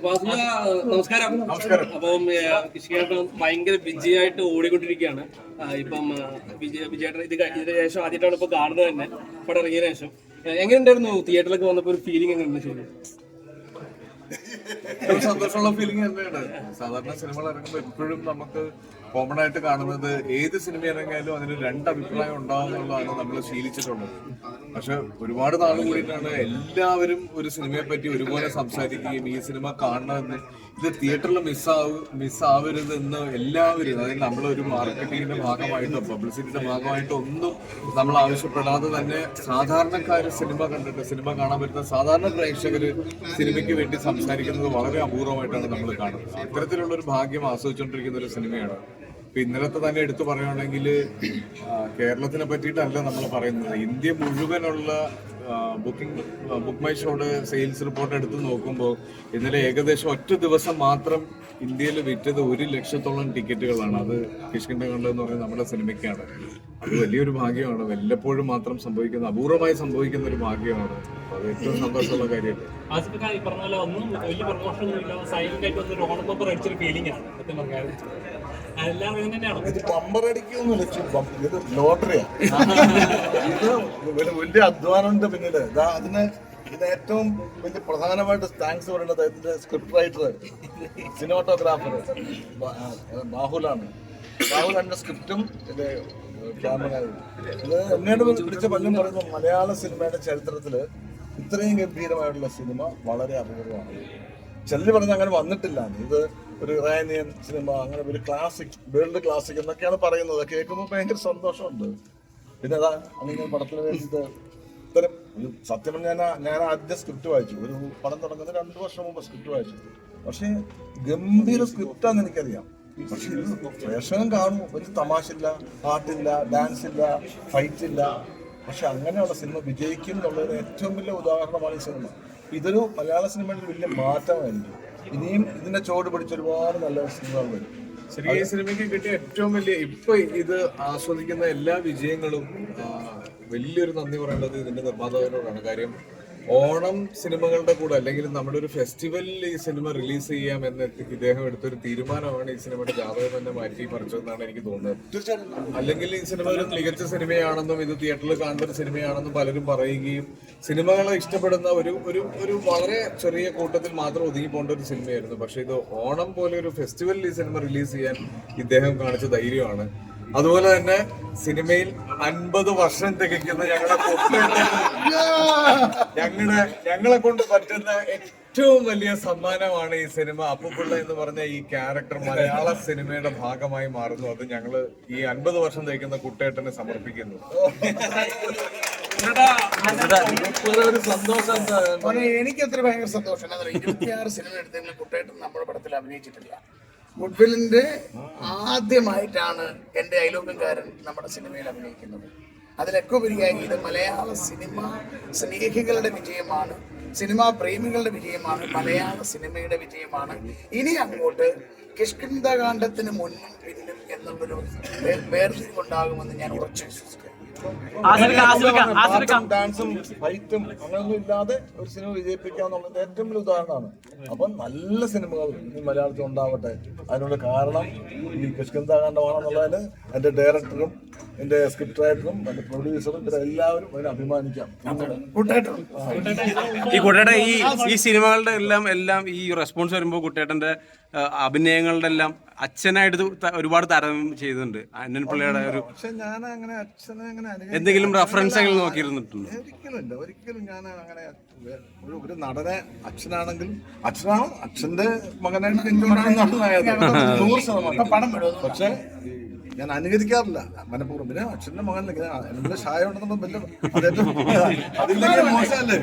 നമസ്കാരം. അപ്പം കിഷ്കിയേട്ടൻ ഭയങ്കര വിജയമായിട്ട് ഓടിക്കൊണ്ടിരിക്കുകയാണ്. ഇപ്പം വിജയേട്ടൻ ഇതിന് ശേഷം ആദ്യമായിട്ടാണ് ഇപ്പൊ കാണുന്നത് തന്നെ പടം ഇറങ്ങിയതിനു ശേഷം. എങ്ങനെയുണ്ടായിരുന്നു തിയേറ്ററിലൊക്കെ വന്നപ്പോ ഒരു ഫീലിംഗ് എങ്ങനെയുണ്ട്? ശരി, സന്തോഷമുള്ള ഫീലിംഗ് തന്നെയാണ്. സാധാരണ സിനിമകൾ ഇറങ്ങുമ്പോൾ എപ്പോഴും നമുക്ക് കോമൺ ആയിട്ട് കാണുന്നത് ഏത് സിനിമ ഇറങ്ങിയാലും അതിന് രണ്ട് അഭിപ്രായം ഉണ്ടാവുന്നുള്ളതാണ് നമ്മൾ ശീലിച്ചിട്ടുള്ളത്. പക്ഷെ ഒരുപാട് നാൾ കൂടിയിട്ടാണ് എല്ലാവരും ഒരു സിനിമയെ പറ്റി ഒരുപോലെ സംസാരിക്കുകയും ഈ സിനിമ കാണണമെന്ന്, ഇത് തിയേറ്ററിൽ മിസ്സാവരുതെന്ന് എല്ലാവരും, അതായത് നമ്മളൊരു മാർക്കറ്റിങ്ങിന്റെ ഭാഗമായിട്ടോ പബ്ലിസിറ്റിയുടെ ഭാഗമായിട്ടോ ഒന്നും നമ്മൾ ആവശ്യപ്പെടാതെ തന്നെ സാധാരണക്കാര് സിനിമ കണ്ടിട്ട് സിനിമ കാണാൻ പറ്റുന്ന സാധാരണ പ്രേക്ഷകര് സിനിമയ്ക്ക് വേണ്ടി സംസാരിക്കുന്നത് വളരെ അപൂർവമായിട്ടാണ് നമ്മൾ കാണുന്നത്. ഇത്തരത്തിലുള്ള ഒരു ഭാഗ്യം ആസ്വദിച്ചുകൊണ്ടിരിക്കുന്ന ഒരു സിനിമയാണ്. ഇപ്പൊ ഇന്നലത്തെ തന്നെ എടുത്തു പറയുകയാണെങ്കിൽ കേരളത്തിനെ പറ്റിയിട്ടല്ല നമ്മൾ പറയുന്നത്, ഇന്ത്യ മുഴുവനുള്ള ബുക്ക് മൈ ഷോയുടെ സെയിൽസ് റിപ്പോർട്ട് എടുത്ത് നോക്കുമ്പോൾ ഇന്നലെ ഏകദേശം ഒറ്റ ദിവസം മാത്രം ഇന്ത്യയിൽ വിറ്റത് 1 ലക്ഷത്തോളം ടിക്കറ്റുകളാണ്. അത് കിഷ്കിന്ധകണ്ഠം എന്ന് പറയുന്നത് നമ്മുടെ സിനിമയ്ക്കാണ്. അത് വലിയൊരു ഭാഗ്യമാണ്. വല്ലപ്പോഴും മാത്രം സംഭവിക്കുന്ന, അപൂർവമായി സംഭവിക്കുന്ന ഒരു ഭാഗ്യമാണ്. അത് ഏറ്റവും സന്തോഷമുള്ള കാര്യമല്ലേ. ഇത് പമ്പറടിക്കൊന്നുമില്ല, ഇത് ലോട്ടറിയാ. ഇത് വലിയ അധ്വാനമുണ്ട് പിന്നീട്. ഇതിന് ഏറ്റവും വലിയ പ്രധാനമായിട്ട് താങ്ക്സ് പറയുന്നത് ഇതിന്റെ സ്ക്രിപ്റ്റ് റൈറ്റർ, സിനിമാറ്റോഗ്രാഫർ ബാഹുലാണ്. ബാഹുലിന്റെ സ്ക്രിപ്റ്റും ഇത് ക്യാമറ. ഇത് എന്നോട് വിളിച്ച പലരും പറയുന്നു മലയാള സിനിമയുടെ ചരിത്രത്തില് ഇത്രയും ഗംഭീരമായിട്ടുള്ള സിനിമ വളരെ അപൂർവമാണ്. ചെല്ലി പറഞ്ഞ അങ്ങനെ വന്നിട്ടില്ല. ഇത് ഒരു ഇറാനിയൻ സിനിമ, അങ്ങനെ ഒരു ക്ലാസിക്, വേൾഡ് ക്ലാസിക് എന്നൊക്കെയാണ് പറയുന്നത്. കേൾക്കുമ്പോൾ ഭയങ്കര സന്തോഷമുണ്ട്. പിന്നെ അതാ അല്ലെങ്കിൽ പടത്തിന് വേണ്ടിയിട്ട് ഇത്തരം സത്യം പറഞ്ഞാൽ ഞാൻ ആദ്യം സ്ക്രിപ്റ്റ് വായിച്ചു. ഒരു പടം തുടങ്ങുന്നത് 2 വർഷം മുമ്പ് സ്ക്രിപ്റ്റ് വായിച്ചു. പക്ഷേ ഗംഭീര സ്ക്രിപ്റ്റാന്ന് എനിക്കറിയാം. പക്ഷെ ഇത് പ്രേക്ഷകൻ കാണും, ഒരു തമാശയില്ല, പാട്ടില്ല, ഡാൻസ് ഇല്ല, ഫൈറ്റ് ഇല്ല. പക്ഷെ അങ്ങനെയുള്ള സിനിമ വിജയിക്കും എന്നുള്ളതിന് ഏറ്റവും വലിയ ഉദാഹരണമാണ് ഈ സിനിമ. ഇതൊരു മലയാള സിനിമയുടെ വലിയ മാറ്റമായിരിക്കും. ഇനിയും ഇതിന്റെ ചോട് പിടിച്ച ഒരുപാട് നല്ല സിനിമകൾ വരും. ശരി, ഈ സിനിമയ്ക്ക് കിട്ടിയ ഏറ്റവും വലിയ ഇപ്പൊ ഇത് ആസ്വദിക്കുന്ന എല്ലാ വിജയങ്ങളും വലിയൊരു നന്ദി പറയേണ്ടത് ഇതിന്റെ നിർമ്മാതാവിനോടാണ്. കാര്യം ഓണം സിനിമകളുടെ കൂടെ അല്ലെങ്കിൽ നമ്മുടെ ഒരു ഫെസ്റ്റിവലിൽ ഈ സിനിമ റിലീസ് ചെയ്യാം എന്ന് ഇദ്ദേഹം എടുത്തൊരു തീരുമാനമാണ് ഈ സിനിമയുടെ ജാതകം തന്നെ മാറ്റി പറിച്ചതെന്നാണ് എനിക്ക് തോന്നുന്നത്. അല്ലെങ്കിൽ ഈ സിനിമ ഒരു മികച്ച സിനിമയാണെന്നും ഇത് തിയേറ്ററിൽ കാണുന്ന ഒരു സിനിമയാണെന്നും പലരും പറയുകയും സിനിമകളെ ഇഷ്ടപ്പെടുന്ന ഒരു വളരെ ചെറിയ കൂട്ടത്തിൽ മാത്രം ഒതുങ്ങി പോകേണ്ട ഒരു സിനിമയായിരുന്നു. പക്ഷെ ഇത് ഓണം പോലെ ഒരു ഫെസ്റ്റിവലിൽ ഈ സിനിമ റിലീസ് ചെയ്യാൻ ഇദ്ദേഹം കാണിച്ച ധൈര്യമാണ്. അതുപോലെ തന്നെ സിനിമയിൽ 50 വർഷം തികയ്ക്കുന്ന ഞങ്ങളെ കൊണ്ട് പറ്റുന്ന ഏറ്റവും വലിയ സമ്മാനമാണ് ഈ സിനിമ. അപ്പുപിള്ള എന്ന് പറഞ്ഞ ഈ ക്യാരക്ടർ മലയാള സിനിമയുടെ ഭാഗമായി മാറുന്നു. അത് ഞങ്ങള് ഈ 50 വർഷം തികയ്ക്കുന്ന കുട്ടേട്ടന് സമർപ്പിക്കുന്നു. ഒരു സന്തോഷം. എനിക്ക് അത്ര ഭയങ്കര സന്തോഷം. 26 സിനിമ എടുത്തെങ്കിലും കുട്ടേട്ടൻ നമ്മുടെ പടത്തിൽ അഭിനയിച്ചിട്ടില്ല. ഗുഡ്വില്ലിന്റെ ആദ്യമായിട്ടാണ് എൻ്റെ അയലോക്കക്കാരൻ നമ്മുടെ സിനിമയിൽ അഭിനയിക്കുന്നത്. അതിലൊക്കെ ഉപരിയായി ഇത് മലയാള സിനിമ സ്നേഹികളുടെ വിജയമാണ്, സിനിമാ പ്രേമികളുടെ വിജയമാണ്, മലയാള സിനിമയുടെ വിജയമാണ്. ഇനി അങ്ങോട്ട് കിഷ്കിന്ധകാണ്ഡത്തിന് മുന്നും പിന്നും എന്നുള്ളൊരു വേർതിരിവുണ്ടാകുമെന്ന് ഞാൻ ഉറച്ചു വിശ്വസിക്കുന്നു. ഡാൻസും ഫൈറ്റും അങ്ങനെയൊന്നും ഇല്ലാതെ ഒരു സിനിമ വിജയിപ്പിക്കാന്നുള്ളത് ഏറ്റവും വലിയ ഉദാഹരണമാണ്. അപ്പം നല്ല സിനിമകൾ ഈ മലയാളത്തിൽ ഉണ്ടാവട്ടെ. അതിനുള്ള കാരണം ഈ കിഷ്കിന്ധകാണ്ഡമാണെന്നുള്ളതിന് എൻ്റെ ഡയറക്ടറും എൻ്റെ സ്ക്രിപ്റ്റ് റൈറ്ററും എൻ്റെ പ്രൊഡ്യൂസറും എല്ലാവരും അതിനെ അഭിമാനിക്കാം. ഈ കുട്ടേട്ട ഈ സിനിമകളുടെ എല്ലാം ഈ റെസ്പോൺസ് വരുമ്പോൾ കുട്ടേട്ടന്റെ അഭിനയങ്ങളുടെ എല്ലാം അച്ഛനായിട്ട് ഒരുപാട് താരതമ്യം ചെയ്തിട്ടുണ്ട്. അന്നൻ പിള്ളയുടെ ഒരു പക്ഷെ ഞാൻ അങ്ങനെ അച്ഛനെ അങ്ങനെ എന്തെങ്കിലും റെഫറൻസുകൾ നോക്കിയിരുന്നിട്ടുണ്ട്? ഒരിക്കലുമില്ല, ഒരിക്കലും ഞാൻ അങ്ങനെ ഒരു നടനെ അച്ഛനാണെങ്കിലും അച്ഛനാണ്, അച്ഛന്റെ മകനായിട്ട് എന്തുകൊണ്ടാണ് നടനായത് 100%. പക്ഷെ ഞാൻ അനുകരിക്കാറില്ല മനഃപൂർവ്വം. പിന്നെ അച്ഛന്റെ മകൻ എന്തെങ്കിലും ഛായ ഉണ്ടെന്നുള്ള വലിയ അതില്ലെങ്കിൽ മോശമല്ലേ.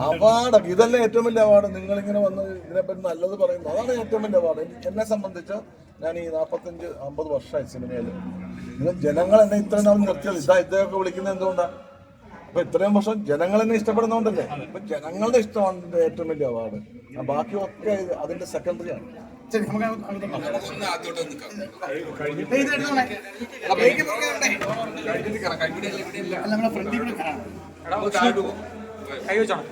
അവാർഡ് ഇതല്ലേ ഏറ്റവും വലിയ അവാർഡ്. നിങ്ങളിങ്ങനെ വന്ന് ഇതിനെപ്പറ്റി നല്ലത് പറയുന്നു, അതാണ് ഏറ്റവും വലിയ അവാർഡ്. എന്നെ സംബന്ധിച്ച് ഞാൻ ഈ 45-50 വർഷമായി സിനിമയിൽ. നിങ്ങൾ ജനങ്ങൾ എന്നെ ഇത്രയും നാൾ നിർത്തിയത് ഇദ്ദേഹമൊക്കെ വിളിക്കുന്നത് എന്തുകൊണ്ടാണ്? അപ്പൊ ഇത്രയും വർഷം ജനങ്ങൾ എന്നെ ഇഷ്ടപ്പെടുന്നോണ്ടല്ലേ. അപ്പൊ ജനങ്ങളുടെ ഇഷ്ടമാണ് ഇതിന്റെ ഏറ്റവും വലിയ അവാർഡ്. ബാക്കിയൊക്കെ അതിന്റെ സെക്കൻഡറിയാണ്. ശരി, നമുക്ക് നമ്മുടെ ഫ്രണ്ടിൽ കൂടെ കാണാം. കൈ വെച്ചോണം.